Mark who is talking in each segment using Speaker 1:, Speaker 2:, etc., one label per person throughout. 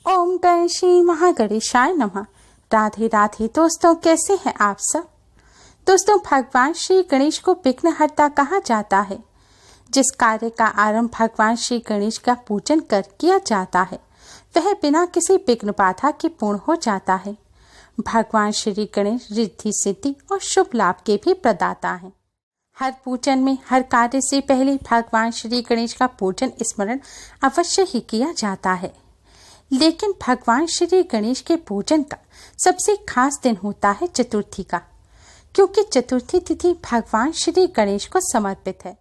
Speaker 1: ओम गणेशी महागणेशाय नमः। राधे राधे दोस्तों, कैसे हैं आप सब। दोस्तों, भगवान श्री गणेश को विघ्नहर्ता कहा जाता है। जिस कार्य का आरंभ भगवान श्री गणेश का पूजन कर किया जाता है वह बिना किसी विघ्न बाधा के पूर्ण हो जाता है। भगवान श्री गणेश रिद्धि सिद्धि और शुभ लाभ के भी प्रदाता हैं। हर पूजन में हर कार्य से पहले भगवान श्री गणेश का पूजन स्मरण अवश्य ही किया जाता है। लेकिन भगवान श्री गणेश के पूजन का सबसे खास दिन होता है चतुर्थी का, क्योंकि चतुर्थी तिथि भगवान श्री गणेश को समर्पित है।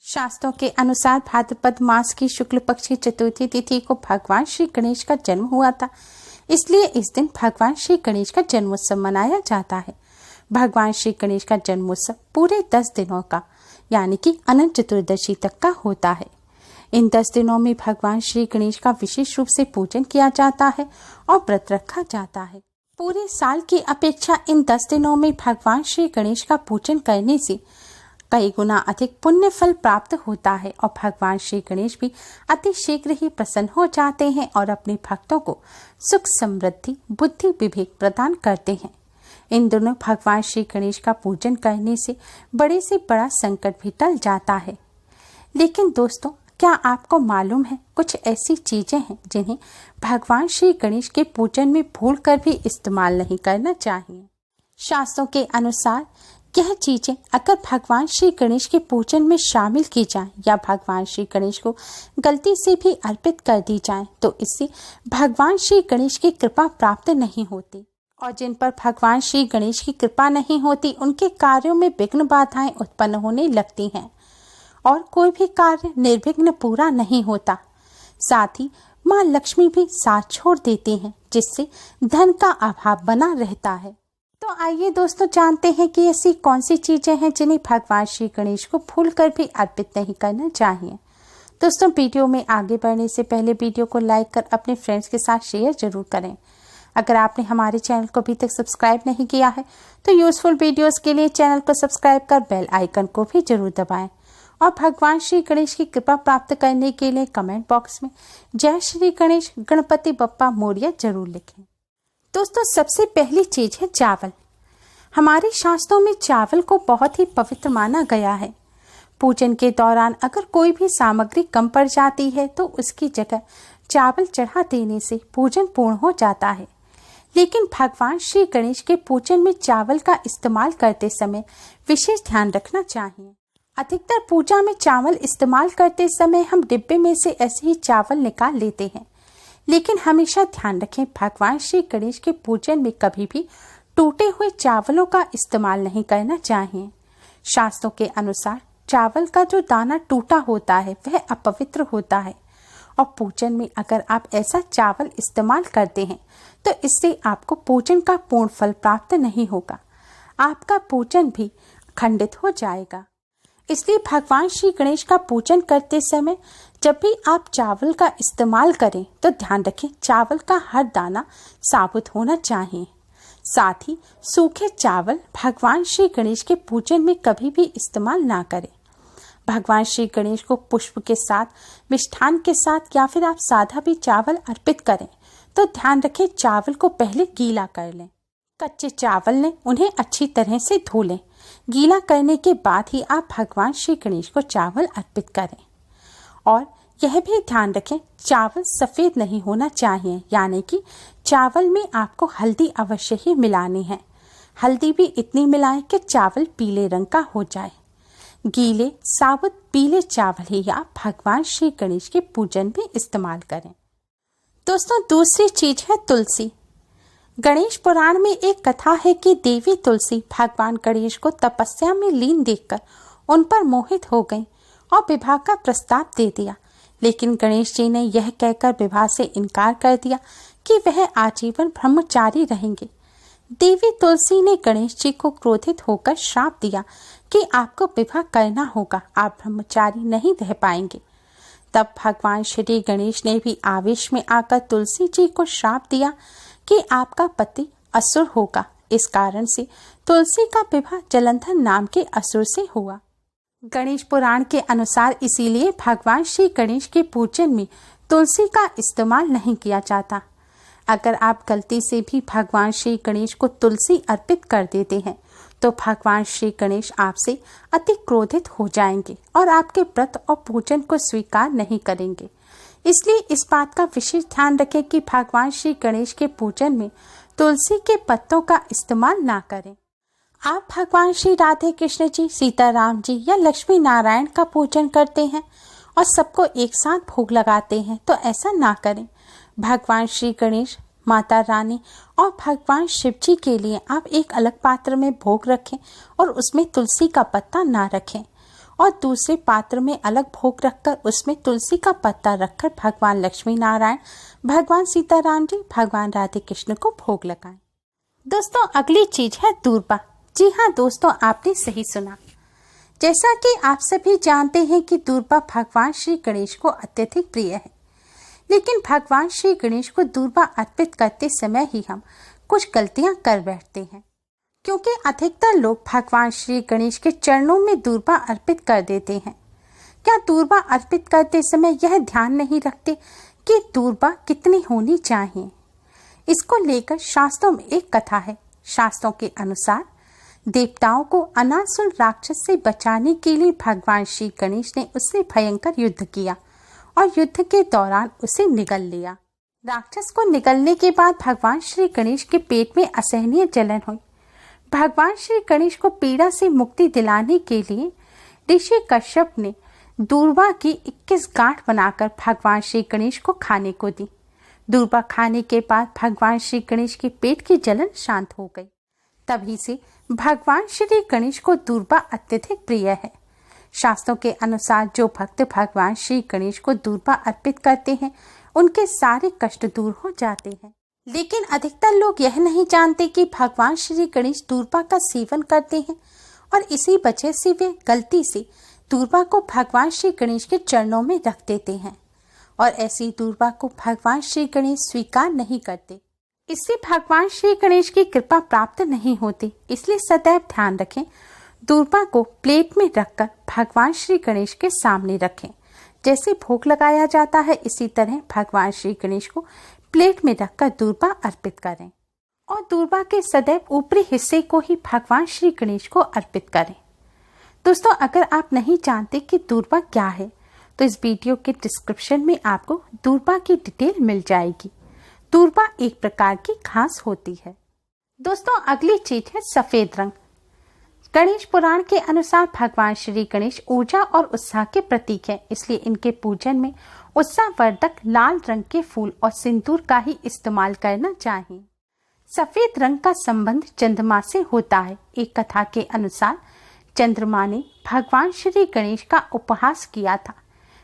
Speaker 1: शास्त्रों के अनुसार भाद्रपद मास की शुक्ल पक्ष की चतुर्थी तिथि को भगवान श्री गणेश का जन्म हुआ था, इसलिए इस दिन भगवान श्री गणेश का जन्मोत्सव मनाया जाता है। भगवान श्री गणेश का जन्मोत्सव पूरे 10 दिनों का यानी कि अनंत चतुर्दशी तक का होता है। इन 10 दिनों में भगवान श्री गणेश का विशेष रूप से पूजन किया जाता है और व्रत रखा जाता है। पूरे साल की अपेक्षा इन 10 दिनों में भगवान श्री गणेश का पूजन करने से कई गुना अधिक पुण्य फल प्राप्त होता है और भगवान श्री गणेश भी अति शीघ्र ही प्रसन्न हो जाते हैं और अपने भक्तों को सुख समृद्धि बुद्धि विवेक प्रदान करते हैं। इन दिनों भगवान श्री गणेश का पूजन करने से बड़े से बड़ा संकट भी टल जाता है। लेकिन दोस्तों, क्या आपको मालूम है कुछ ऐसी चीजें हैं जिन्हें भगवान श्री गणेश के पूजन में भूलकर भी इस्तेमाल नहीं करना चाहिए। शास्त्रों के अनुसार यह चीजें अगर भगवान श्री गणेश के पूजन में शामिल की जाएं या भगवान श्री गणेश को गलती से भी अर्पित कर दी जाएं तो इससे भगवान श्री गणेश की कृपा प्राप्त नहीं होती, और जिन पर भगवान श्री गणेश की कृपा नहीं होती उनके कार्यों में विघ्न बाधाएं उत्पन्न होने लगती हैं और कोई भी कार्य निर्विघ्न पूरा नहीं होता। साथ ही माँ लक्ष्मी भी साथ छोड़ देती हैं, जिससे धन का अभाव बना रहता है। तो आइए दोस्तों, जानते हैं कि ऐसी कौन सी चीजें हैं जिन्हें भगवान श्री गणेश को भूलकर भी अर्पित नहीं करना चाहिए। दोस्तों, वीडियो में आगे बढ़ने से पहले वीडियो को लाइक कर अपने फ्रेंड्स के साथ शेयर जरूर करें। अगर आपने हमारे चैनल को अभी तक सब्सक्राइब नहीं किया है तो यूजफुल वीडियोस के लिए चैनल को सब्सक्राइब कर बेल आइकन को भी जरूर दबाएं और भगवान श्री गणेश की कृपा प्राप्त करने के लिए कमेंट बॉक्स में जय श्री गणेश गणपति बप्पा मोरया जरूर लिखें। दोस्तों, सबसे पहली चीज है चावल। हमारे शास्त्रों में चावल को बहुत ही पवित्र माना गया है। पूजन के दौरान अगर कोई भी सामग्री कम पड़ जाती है तो उसकी जगह चावल चढ़ा देने से पूजन पूर्ण हो जाता है। लेकिन भगवान श्री गणेश के पूजन में चावल का इस्तेमाल करते समय विशेष ध्यान रखना चाहिए। अधिकतर पूजा में चावल इस्तेमाल करते समय हम डिब्बे में से ऐसे ही चावल निकाल लेते हैं, लेकिन हमेशा ध्यान रखें भगवान श्री गणेश के पूजन में कभी भी टूटे हुए चावलों का इस्तेमाल नहीं करना चाहिए। शास्त्रों के अनुसार चावल का जो दाना टूटा होता है वह अपवित्र होता है और पूजन में अगर आप ऐसा चावल इस्तेमाल करते हैं तो इससे आपको पूजन का पूर्ण फल प्राप्त नहीं होगा, आपका पूजन भी खंडित हो जाएगा। इसलिए भगवान श्री गणेश का पूजन करते समय जब भी आप चावल का इस्तेमाल करें तो ध्यान रखें चावल का हर दाना साबुत होना चाहिए। साथ ही सूखे चावल भगवान श्री गणेश के पूजन में कभी भी इस्तेमाल ना करें। भगवान श्री गणेश को पुष्प के साथ, मिष्ठान के साथ या फिर आप सादा भी चावल अर्पित करें तो ध्यान रखें चावल को पहले गीला कर लें। कच्चे चावल लें, उन्हें अच्छी तरह से धो लें। गीला करने के बाद ही आप भगवान श्री गणेश को चावल अर्पित करें। और यह भी ध्यान रखें चावल सफ़ेद नहीं होना चाहिए, यानी कि चावल में आपको हल्दी अवश्य ही मिलानी है। हल्दी भी इतनी मिलाएं कि चावल पीले रंग का हो जाए। गीले साबुत पीले चावल ही आप भगवान श्री गणेश के पूजन में इस्तेमाल करें। दोस्तों, दूसरी चीज है तुलसी। गणेश पुराण में एक कथा है कि देवी तुलसी भगवान गणेश को तपस्या में लीन देखकर उन पर मोहित हो गईं और विवाह का प्रस्ताव दे दिया, लेकिन गणेश जी ने यह कहकर विवाह से इनकार कर दिया कि वह आजीवन ब्रह्मचारी रहेंगे। देवी तुलसी ने गणेश जी को क्रोधित होकर श्राप दिया कि आपको विवाह करना होगा, आप ब्रह्मचारी नहीं रह पाएंगे। तब भगवान श्री गणेश ने भी आवेश में आकर तुलसी जी को श्राप दिया कि आपका पति असुर होगा। इस कारण से तुलसी का विवाह जलंधर नाम के असुर से हुआ। गणेश पुराण के अनुसार इसीलिए भगवान श्री गणेश के पूजन में तुलसी का इस्तेमाल नहीं किया जाता। अगर आप गलती से भी भगवान श्री गणेश को तुलसी अर्पित कर देते हैं तो भगवान श्री गणेश आपसे अति क्रोधित हो जाएंगे और आपके व्रत और पूजन को स्वीकार नहीं करेंगे। इसलिए इस बात का विशेष ध्यान रखें कि भगवान श्री गणेश के पूजन में तुलसी के पत्तों का इस्तेमाल ना करें। आप भगवान श्री राधे कृष्ण जी, सीताराम जी या लक्ष्मी नारायण का पूजन करते हैं और सबको एक साथ भोग लगाते हैं तो ऐसा ना करें। भगवान श्री गणेश, माता रानी और भगवान शिव जी के लिए आप एक अलग पात्र में भोग रखें और उसमें तुलसी का पत्ता ना रखें, और दूसरे पात्र में अलग भोग रखकर उसमें तुलसी का पत्ता रखकर भगवान लक्ष्मी नारायण, भगवान सीताराम जी, भगवान राधे कृष्ण को भोग लगाएं। दोस्तों, अगली चीज है दूर्वा। जी हाँ दोस्तों, आपने सही सुना। जैसा कि आप सभी जानते हैं कि दूर्वा भगवान श्री गणेश को अत्यधिक प्रिय है, लेकिन भगवान श्री गणेश को दूर्वा अर्पित करते समय ही हम कुछ गलतियां कर बैठते हैं, क्योंकि अधिकतर लोग भगवान श्री गणेश के चरणों में दूर्वा अर्पित कर देते हैं। क्या दूर्वा अर्पित करते समय यह ध्यान नहीं रखते कि दूर्वा कितनी होनी चाहिए? इसको लेकर शास्त्रों में एक कथा है। शास्त्रों के अनुसार देवताओं को अनासुर राक्षस से बचाने के लिए भगवान श्री गणेश ने उससे भयंकर युद्ध किया और युद्ध के दौरान उसे निगल लिया। राक्षस को निगलने के बाद भगवान श्री गणेश के पेट में असहनीय जलन हुई। भगवान श्री गणेश को पीड़ा से मुक्ति दिलाने के लिए ऋषि कश्यप ने दूर्वा की 21 गांठ बनाकर भगवान श्री गणेश को खाने को दी। दूर्वा खाने के बाद भगवान श्री गणेश के पेट की जलन शांत हो गई। तभी से भगवान श्री गणेश को दूर्वा अत्यधिक प्रिय है। शास्त्रों के अनुसार जो भक्त भगवान श्री गणेश को दूर्वा अर्पित करते हैं उनके सारे कष्ट दूर हो जाते हैं। लेकिन अधिकतर लोग यह नहीं जानते कि भगवान श्री गणेश दूर्वा का सेवन करते हैं और इसी वजह से वे गलती से दूर्वा को भगवान श्री गणेश के चरणों में रख देते हैं और ऐसी दूर्वा को भगवान श्री गणेश स्वीकार नहीं करते। इससे भगवान श्री गणेश की कृपा प्राप्त नहीं होती। इसलिए सदैव ध्यान रखें, दूर्वा को प्लेट में रखकर भगवान श्री गणेश के सामने रखें। जैसे भोग लगाया जाता है इसी तरह भगवान श्री गणेश को प्लेट में रखकर दूर्वा अर्पित करें और दूर्वा के सदैव ऊपरी हिस्से को ही भगवान श्री गणेश को अर्पित करें। दोस्तों, अगर आप नहीं जानते कि दूर्वा क्या है तो इस वीडियो के डिस्क्रिप्शन में आपको दूर्वा की डिटेल मिल जाएगी। दूर्वा एक प्रकार की घास होती है। दोस्तों, अगली चीज है सफेद रंग। गणेश पुराण के अनुसार भगवान श्री गणेश ऊर्जा और उत्साह के प्रतीक हैं, इसलिए इनके पूजन में उत्साहवर्धक लाल रंग के फूल और सिंदूर का ही इस्तेमाल करना चाहिए। सफेद रंग का संबंध चंद्रमा से होता है। एक कथा के अनुसार चंद्रमा ने भगवान श्री गणेश का उपहास किया था।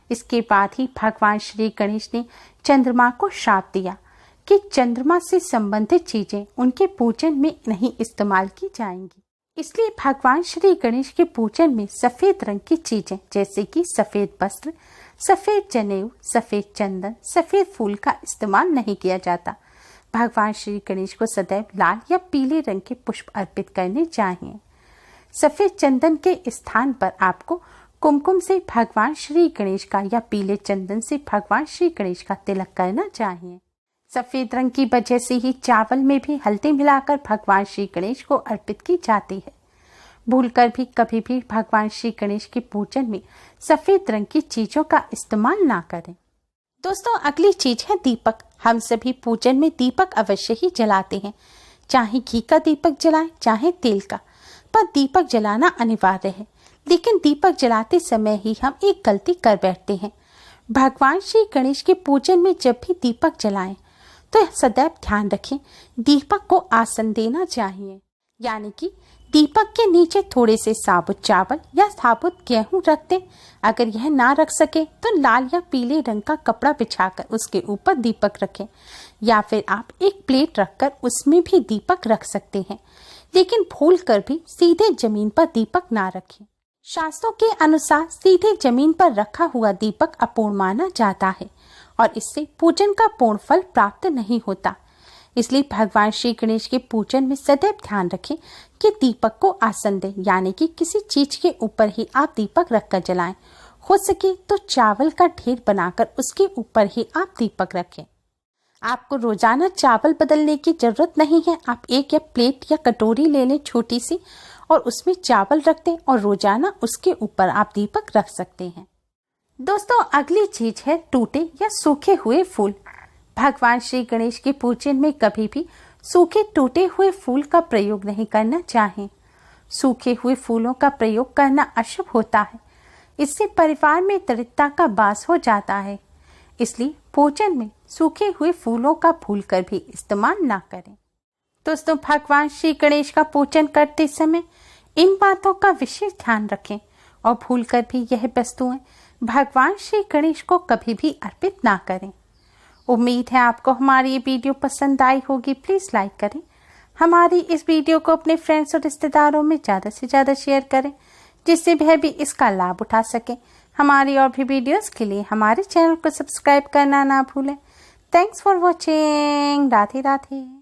Speaker 1: इसके बाद ही भगवान श्री गणेश ने चंद्रमा को श्राप दिया कि चंद्रमा से संबंधित चीजें उनके पूजन में नहीं इस्तेमाल की जाएंगी। इसलिए भगवान श्री गणेश के पूजन में सफेद रंग की चीजें जैसे कि सफेद वस्त्र, सफेद जनेऊ, सफेद चंदन, सफेद फूल का इस्तेमाल नहीं किया जाता। भगवान श्री गणेश को सदैव लाल या पीले रंग के पुष्प अर्पित करने चाहिए। सफेद चंदन के स्थान पर आपको कुमकुम से भगवान श्री गणेश का या पीले चंदन से भगवान श्री गणेश का तिलक करना चाहिए। सफेद रंग की वजह से ही चावल में भी हल्दी मिलाकर भगवान श्री गणेश को अर्पित की जाती है। भूलकर भी कभी भी भगवान श्री गणेश के पूजन में सफेद रंग की चीजों का इस्तेमाल ना करें। दोस्तों, अगली चीज है दीपक। हम सभी पूजन में दीपक अवश्य ही जलाते हैं, चाहे घी का दीपक जलाएं चाहे तेल का, पर दीपक जलाना अनिवार्य है। लेकिन दीपक जलाते समय ही हम एक गलती कर बैठते हैं। भगवान श्री गणेश के पूजन में जब भी दीपक जलाएं तो सदैव ध्यान रखें दीपक को आसन देना चाहिए, यानी कि दीपक के नीचे थोड़े से साबुत चावल या साबुत गेहूं रख दें। अगर यह ना रख सके तो लाल या पीले रंग का कपड़ा बिछाकर उसके ऊपर दीपक रखें, या फिर आप एक प्लेट रखकर उसमें भी दीपक रख सकते हैं। लेकिन भूलकर भी सीधे जमीन पर दीपक ना रखें। शास्त्रों के अनुसार सीधे जमीन पर रखा हुआ दीपक अपूर्ण माना जाता है और इससे पूजन का पूर्ण फल प्राप्त नहीं होता। इसलिए भगवान श्री गणेश के पूजन में सदैव ध्यान रखें कि दीपक को आसन दें, यानी कि किसी चीज के ऊपर ही आप दीपक रखकर जलाएं। हो सके तो चावल का ढेर बनाकर उसके ऊपर ही आप दीपक रखें। आपको रोजाना चावल बदलने की जरूरत नहीं है। आप एक या प्लेट या कटोरी ले लें छोटी सी और उसमें चावल रख दें और रोजाना उसके ऊपर आप दीपक रख सकते हैं। दोस्तों, अगली चीज है टूटे या सूखे हुए फूल। भगवान श्री गणेश के पूजन में कभी भी सूखे टूटे हुए फूल का प्रयोग नहीं करना चाहिए। सूखे हुए फूलों का प्रयोग करना अशुभ होता है। इससे परिवार में दरिद्रता का वास हो जाता है। इसलिए भोजन में सूखे हुए फूलों का भूलकर भी इस्तेमाल ना करें। दोस्तों, भगवान श्री गणेश का पूजन करते समय इन बातों का विशेष ध्यान रखें और भूलकर भी यह वस्तुएं भगवान श्री गणेश को कभी भी अर्पित ना करें। उम्मीद है आपको हमारी ये वीडियो पसंद आई होगी। प्लीज लाइक करें। हमारी इस वीडियो को अपने फ्रेंड्स और रिश्तेदारों में ज़्यादा से ज़्यादा शेयर करें, जिससे वह भी इसका लाभ उठा सके। हमारी और भी वीडियोस के लिए हमारे चैनल को सब्सक्राइब करना ना भूलें। Thanks for watching. Radhe Radhe.